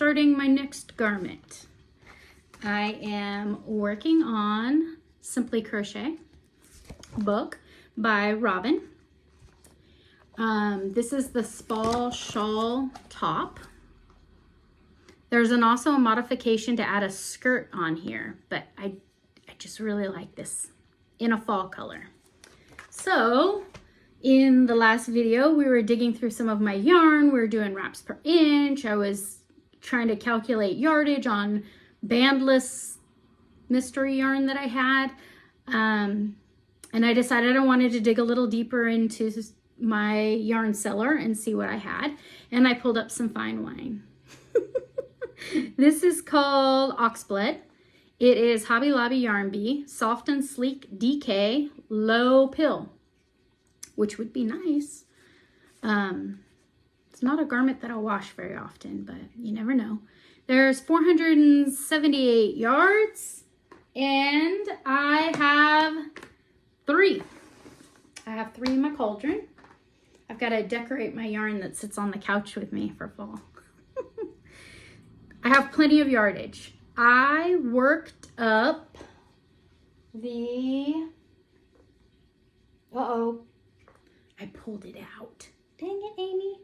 starting my next garment. I am working on Simply Crochet book by Robin. This is the Spall Shawl top. There's also a modification to add a skirt on here, but I just really like this in a fall color. So in the last video, we were digging through some of my yarn. We were doing wraps per inch. I was trying to calculate yardage on bandless mystery yarn that I had. And I decided I wanted to dig a little deeper into my yarn cellar and see what I had. And I pulled up some fine wine. This is called Oxblood. It is Hobby Lobby Yarn Bee, soft and sleek DK, low pill, which would be nice. It's not a garment that I'll wash very often, but you never know. There's 478 yards, and I have 3. I have 3 in my cauldron. I've got to decorate my yarn that sits on the couch with me for fall. I have plenty of yardage. I worked up the, I pulled it out. Dang it, Amy.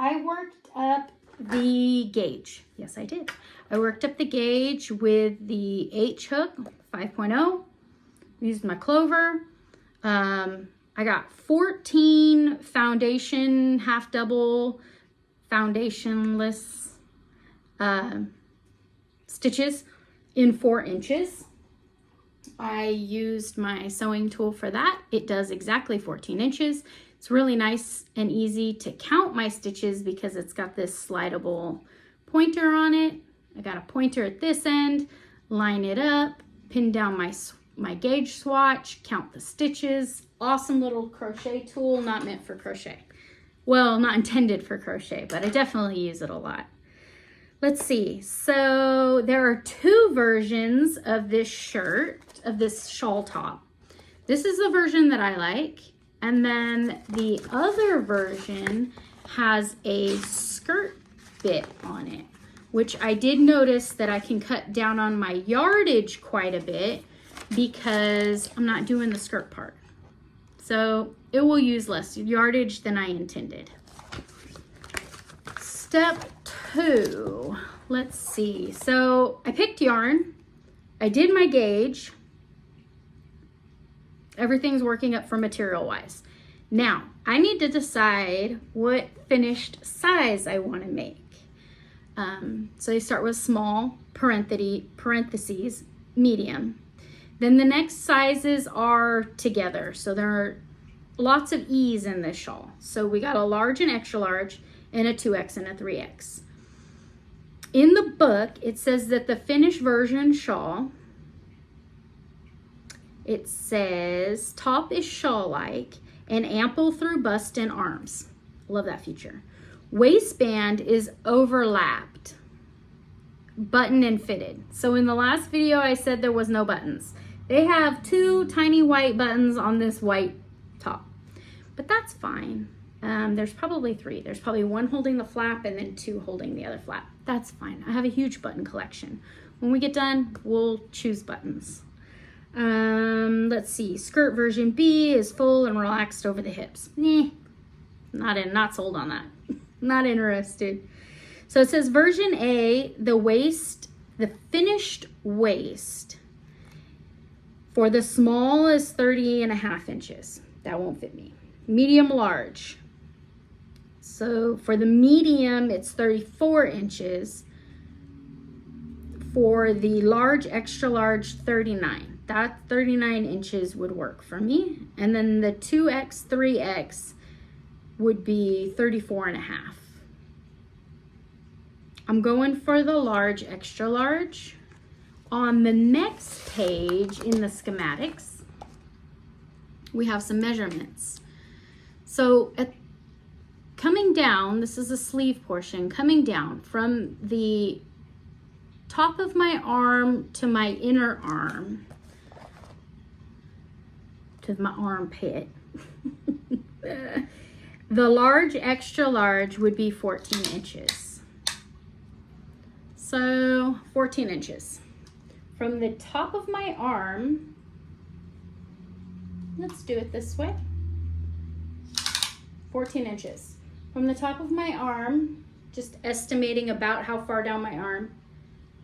I worked up the gauge. Yes, I did. I worked up the gauge with the H hook 5.0. Used my clover. I got 14 foundation, half double, foundationless stitches in 4 inches. I used my sewing tool for that. It does exactly 14 inches. It's really nice and easy to count my stitches because it's got this slidable pointer on it. I got a pointer at this end, line it up, pin down my gauge swatch, count the stitches. Awesome little crochet tool, not meant for crochet. Well, not intended for crochet, but I definitely use it a lot. Let's see, so there are 2 versions of this shirt, of this shawl top. This is the version that I like, and then the other version has a skirt bit on it, which I did notice that I can cut down on my yardage quite a bit because I'm not doing the skirt part. So it will use less yardage than I intended. Step 2, let's see. So I picked yarn, I did my gauge. Everything's working up for material wise. Now I need to decide what finished size I want to make. So I start with small, parentheses, medium. Then the next sizes are together. So there are lots of E's in this shawl. So we got a large and extra large and a 2X and a 3X. In the book, it says that the finished version shawl, it says top is shawl-like and ample through bust and arms. Love that feature. Waistband is overlapped, button and fitted. So in the last video, I said there was no buttons. They have 2 tiny white buttons on this white top, but that's fine. There's probably 3. There's probably 1 holding the flap and then 2 holding the other flap. That's fine. I have a huge button collection. When we get done, we'll choose buttons. Let's see. Skirt version B is full and relaxed over the hips. Not sold on that. Not interested. So it says version A, the finished waist for the small is 30.5 inches. That won't fit me. Medium large. So for the medium, it's 34 inches. For the large, extra large, 39. That 39 inches would work for me. And then the 2X, 3X would be 34.5. I'm going for the large, extra large. On the next page in the schematics, we have some measurements. So coming down, this is a sleeve portion, coming down from the top of my arm to my inner arm, to my armpit. The large, extra large would be 14 inches. So 14 inches. From the top of my arm, let's do it this way. 14 inches. From the top of my arm, just estimating about how far down my arm,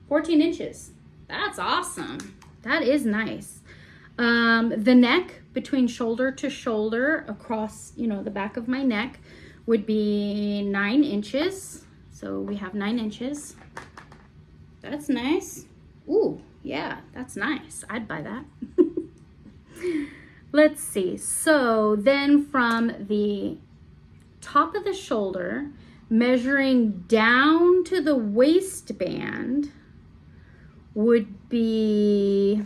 14 inches. That's awesome. That is nice. The neck, between shoulder to shoulder, across, the back of my neck, would be 9 inches. So we have 9 inches. That's nice. Ooh, yeah, that's nice. I'd buy that. Let's see. So then from the top of the shoulder, measuring down to the waistband would be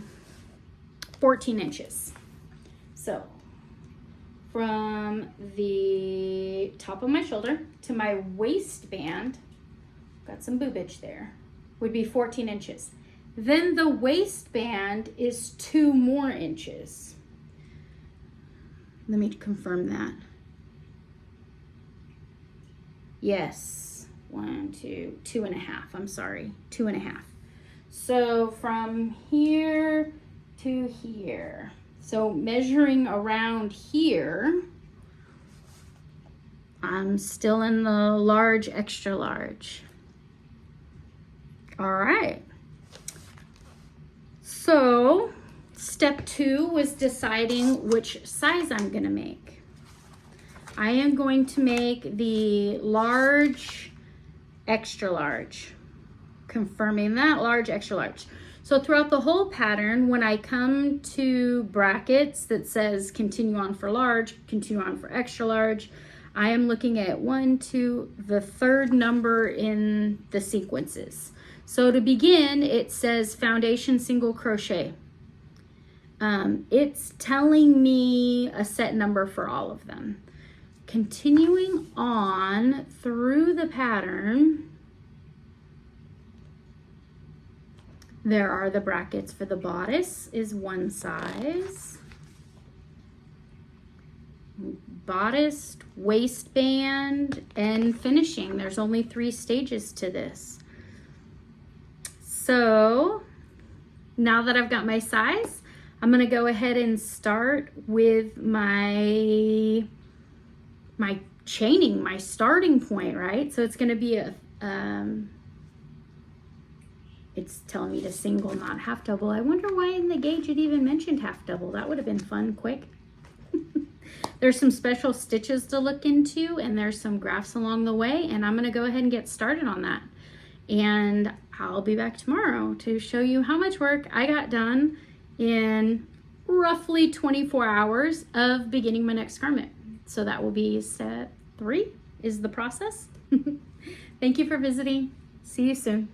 14 inches. So from the top of my shoulder to my waistband, got some boobage there, would be 14 inches. Then the waistband is 2 more inches. Let me confirm that. Yes, 1, 2, 2.5. I'm sorry, 2.5. So from here to here. So measuring around here, I'm still in the large, extra large. All right. So step 2 was deciding which size I'm gonna make. I am going to make the large, extra large. Confirming that, large, extra large. So throughout the whole pattern, when I come to brackets that says continue on for large, continue on for extra large, I am looking at 1, 2, the third number in the sequences. So to begin, it says foundation single crochet. It's telling me a set number for all of them. Continuing on through the pattern, there are the brackets for the bodice is 1 size. Bodice, waistband, and finishing. There's only 3 stages to this. So now that I've got my size, I'm gonna go ahead and start with my chaining, my starting point, right? So it's gonna be it's telling me to single, not half double. I wonder why in the gauge it even mentioned half double. That would have been fun, quick. There's some special stitches to look into, and there's some graphs along the way, and I'm gonna go ahead and get started on that. And I'll be back tomorrow to show you how much work I got done in roughly 24 hours of beginning my next garment. So that will be step 3 is the process. Thank you for visiting. See you soon.